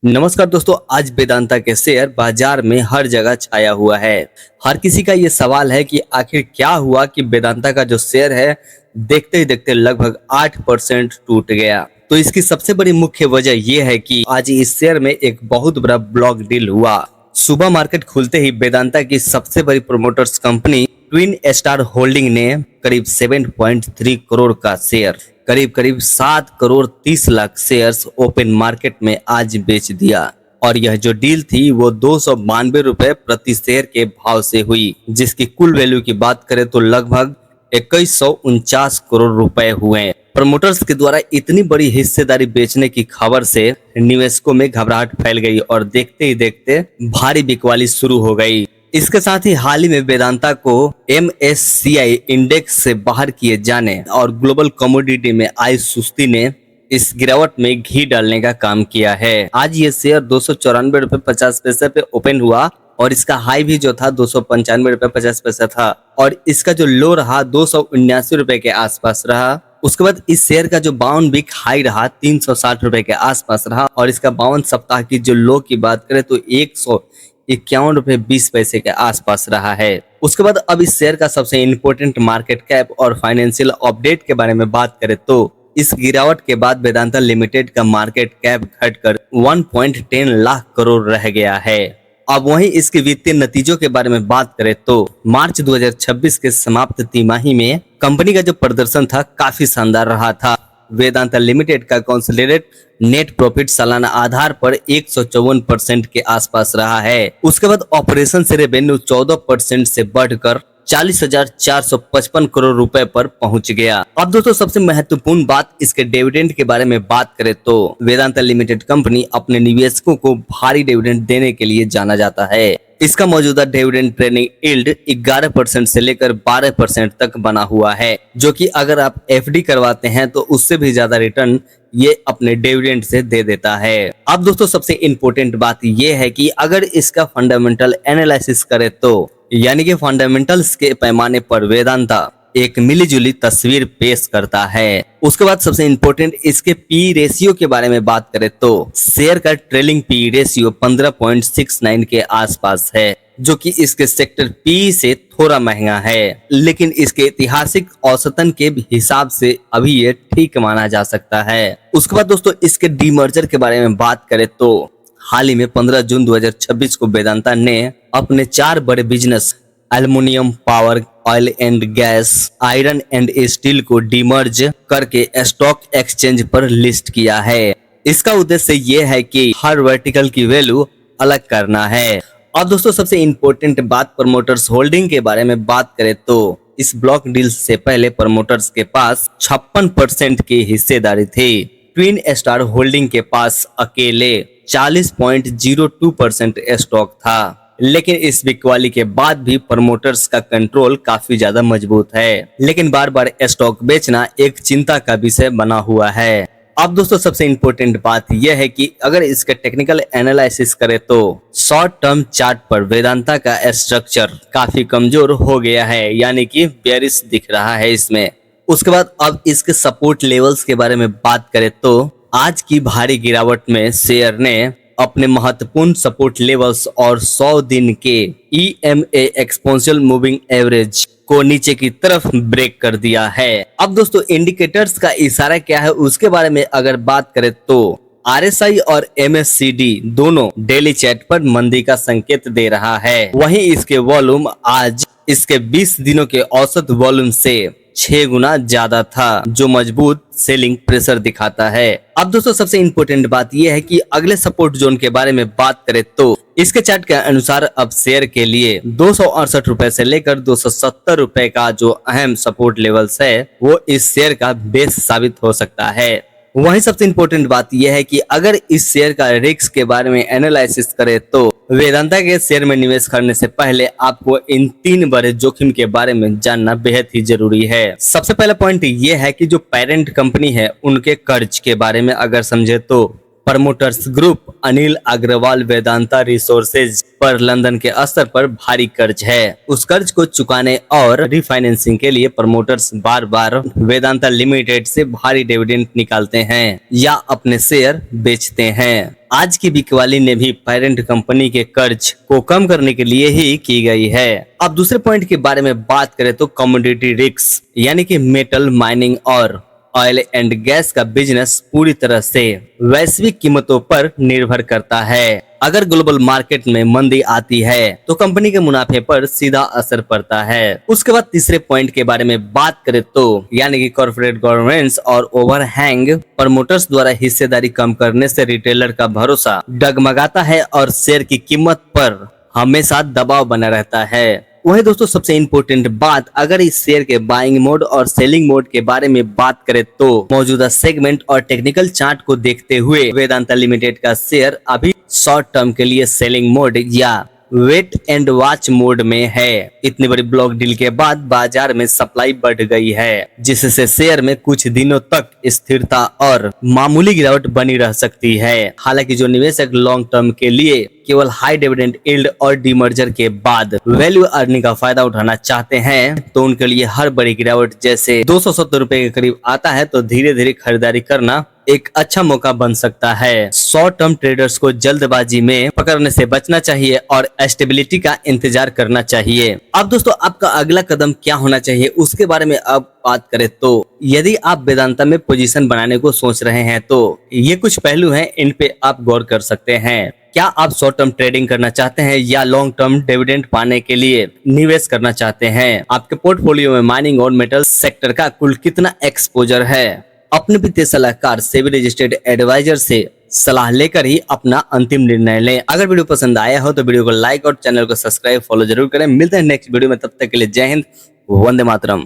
नमस्कार दोस्तों, आज वेदांता के शेयर बाजार में हर जगह छाया हुआ है। हर किसी का ये सवाल है कि आखिर क्या हुआ कि वेदांता का जो शेयर है देखते ही देखते लगभग 8% टूट गया। तो इसकी सबसे बड़ी मुख्य वजह ये है कि आज इस शेयर में एक बहुत बड़ा ब्लॉक डील हुआ। सुबह मार्केट खुलते ही वेदांता की सबसे बड़ी promoters company twin star holding ने करीब 7.3 करोड़ का शेयर करीब 7 crore 30 lakh shares open market में आज बेच दिया। और यह जो डील थी वो 292 रुपए प्रति शेयर के भाव से हुई, जिसकी कुल वैल्यू की बात करें तो लगभग 2149 करोड़ रुपए हुए। प्रमोटर्स के द्वारा इतनी बड़ी हिस्सेदारी बेचने की खबर से निवेशकों में घबराहट फैल गई और देखते ही देखते भारी बिकवाली शुरू हो गई। इसके साथ ही हाल ही में वेदांता को MSCI इंडेक्स से बाहर किए जाने और ग्लोबल कमोडिटी में आई सुस्ती ने इस गिरावट में घी डालने का काम किया है। आज ये शेयर 294 रुपए 50 पैसे पे ओपन हुआ और इसका हाई भी जो था 295 रुपए 50 पैसे था और इसका जो लो रहा 279 रुपए के आसपास रहा। उसके बाद इस शेयर का जो 52 वीक हाई रहा 360 रुपए के आसपास रहा और इसका 52 सप्ताह की जो लो की बात करें तो 151 रुपए 20 पैसे के आसपास रहा है। उसके बाद अब इस शेयर का सबसे इम्पोर्टेंट मार्केट कैप और फाइनेंशियल अपडेट के बारे में बात करें तो इस गिरावट के बाद वेदांता लिमिटेड का मार्केट कैप घटकर 1.10 लाख करोड़ रह गया है। अब वहीं इसके वित्तीय नतीजों के बारे में बात करें तो मार्च 2026 के समाप्त तिमाही में कंपनी का जो प्रदर्शन था काफी शानदार रहा था। वेदांता लिमिटेड का कंसोलिडेटेड नेट प्रॉफिट सालाना आधार पर 154% के आसपास रहा है। उसके बाद ऑपरेशन से रेवेन्यू 14% से बढ़कर 40,455 करोड़ रुपए पर पहुंच गया। अब दोस्तों सबसे महत्वपूर्ण बात इसके डिविडेंड के बारे में बात करें तो वेदांता लिमिटेड कंपनी अपने निवेशकों को भारी डिविडेंड देने के लिए जाना जाता है। इसका मौजूदा डिविडेंड ट्रेडिंग यील्ड 11% से लेकर 12% तक बना हुआ है, जो कि अगर आप FD करवाते हैं तो उससे भी ज्यादा रिटर्न ये अपने डिविडेंड से दे देता है। अब दोस्तों सबसे इम्पोर्टेंट बात ये है कि अगर इसका फंडामेंटल एनालिसिस करें तो यानी कि फंडामेंटल्स के पैमाने पर वेदांता एक मिलीजुली तस्वीर पेश करता है। उसके बाद सबसे इम्पोर्टेंट इसके पी रेशियो के बारे में बात करें तो शेयर का ट्रेलिंग पी रेशियो 15.69 के आसपास है, जो कि इसके सेक्टर पी से थोड़ा महंगा है, लेकिन इसके ऐतिहासिक औसतन के हिसाब से अभी ये ठीक माना जा सकता है। उसके बाद दोस्तों इसके डीमर्जर के बारे में बात करें तो हाल ही में 15 जून 2026 को वेदांता ने अपने 4 बड़े business aluminium, power, oil and gas, iron and steel को डीमर्ज करके स्टॉक एक्सचेंज पर लिस्ट किया है। इसका उद्देश्य ये है कि हर वर्टिकल की वैल्यू अलग करना है। अब दोस्तों सबसे इम्पोर्टेंट बात प्रमोटर्स होल्डिंग के बारे में बात करें तो इस ब्लॉक डील से पहले प्रमोटर्स के पास 56% की हिस्सेदारी थी। ट्विन स्टार होल्डिंग के पास अकेले 40.02% स्टॉक था, लेकिन इस बिकवाली के बाद भी प्रमोटर्स का कंट्रोल काफी ज्यादा मजबूत है, लेकिन बार बार स्टॉक बेचना एक चिंता का विषय बना हुआ है। अब दोस्तों सबसे इम्पोर्टेंट बात यह है कि अगर इसका टेक्निकल एनालिसिस करें तो शॉर्ट टर्म चार्ट पर वेदांता का स्ट्रक्चर काफी कमजोर हो गया है, यानी कि बेयरिश दिख रहा है इसमें। उसके बाद अब इसके सपोर्ट लेवल्स के बारे में बात करें तो आज की भारी गिरावट में शेयर ने अपने महत्वपूर्ण सपोर्ट लेवल्स और 100 दिन के EMA एक्सपोनेंशियल मूविंग एवरेज को नीचे की तरफ ब्रेक कर दिया है। अब दोस्तों इंडिकेटर्स का इशारा क्या है उसके बारे में अगर बात करें तो RSI और MACD दोनों डेली चैट पर मंदी का संकेत दे रहा है। वहीं इसके वॉल्यूम आज इसके 20 दिनों के औसत वॉल्यूम से 6 गुना ज्यादा था, जो मजबूत सेलिंग प्रेशर दिखाता है। अब दोस्तों सबसे इम्पोर्टेंट बात यह है कि अगले सपोर्ट जोन के बारे में बात करें तो इसके चार्ट के अनुसार अब शेयर के लिए 268 रुपए से लेकर 270 रुपए का जो अहम सपोर्ट लेवल्स है वो इस शेयर का बेस साबित हो सकता है। वहीं सबसे इम्पोर्टेंट बात यह है कि अगर इस शेयर का रिस्क के बारे में एनालिसिस करें तो वेदांता के शेयर में निवेश करने से पहले आपको इन 3 बड़े जोखिम के बारे में जानना बेहद ही जरूरी है। सबसे पहला पॉइंट ये है कि जो पेरेंट कंपनी है उनके कर्ज के बारे में अगर समझे तो promoters group Anil Agarwal Vedanta resources पर लंदन के स्तर पर भारी कर्ज है। उस कर्ज को चुकाने और रिफाइनेंसिंग के लिए प्रमोटर्स बार बार वेदांता लिमिटेड से भारी डिविडेंड निकालते हैं या अपने शेयर बेचते हैं। आज की बिकवाली ने भी पेरेंट कंपनी के कर्ज को कम करने के लिए ही की गई है। अब दूसरे पॉइंट के बारे में बात करें तो कमोडिटी रिस्क यानी कि मेटल माइनिंग और ऑयल एंड गैस का बिजनेस पूरी तरह से वैश्विक कीमतों पर निर्भर करता है। अगर ग्लोबल मार्केट में मंदी आती है तो कंपनी के मुनाफे पर सीधा असर पड़ता है। उसके बाद तीसरे पॉइंट के बारे में बात करें तो यानी कि कॉर्पोरेट गवर्नेंस और ओवरहैंग प्रमोटर्स द्वारा हिस्सेदारी कम करने से रिटेलर का भरोसा डगमगाता है और शेयर की कीमत पर हमेशा दबाव बना रहता है। वही दोस्तों सबसे इम्पोर्टेंट बात, अगर इस शेयर के बाइंग मोड और सेलिंग मोड के बारे में बात करें तो मौजूदा सेगमेंट और टेक्निकल चार्ट को देखते हुए वेदांता लिमिटेड का शेयर अभी शॉर्ट टर्म के लिए सेलिंग मोड या वेट एंड वॉच मोड में है। इतनी बड़ी ब्लॉक डील के बाद बाजार में सप्लाई बढ़ गई है, जिससे शेयर में कुछ दिनों तक स्थिरता और मामूली गिरावट बनी रह सकती है। हालांकि जो निवेशक लॉन्ग टर्म के लिए केवल हाई डिविडेंड यील्ड और डीमर्जर के बाद वैल्यू अर्निंग का फायदा उठाना चाहते हैं तो उनके लिए हर बड़ी गिरावट जैसे 270 रुपए के करीब आता है तो धीरे धीरे खरीदारी करना एक अच्छा मौका बन सकता है। शॉर्ट टर्म ट्रेडर्स को जल्दबाजी में पकड़ने से बचना चाहिए और स्टेबिलिटी का इंतजार करना चाहिए। अब दोस्तों आपका अगला कदम क्या होना चाहिए उसके बारे में अब बात करें तो यदि आप वेदांता में पोजीशन बनाने को सोच रहे हैं तो ये कुछ पहलू हैं, इन पे आप गौर कर सकते हैं। क्या आप शॉर्ट टर्म ट्रेडिंग करना चाहते हैं या लॉन्ग टर्म डिविडेंड पाने के लिए निवेश करना चाहते हैं? आपके पोर्टफोलियो में माइनिंग और मेटल सेक्टर का कुल कितना एक्सपोजर है? अपने वित्तीय सलाहकार सेबी रजिस्टर्ड एडवाइजर से सलाह लेकर ही अपना अंतिम निर्णय लें। अगर वीडियो पसंद आया हो तो वीडियो को लाइक और चैनल को सब्सक्राइब फॉलो जरूर करें। मिलते हैं नेक्स्ट वीडियो में, तब तक के लिए जय हिंद, वंदे मातरम।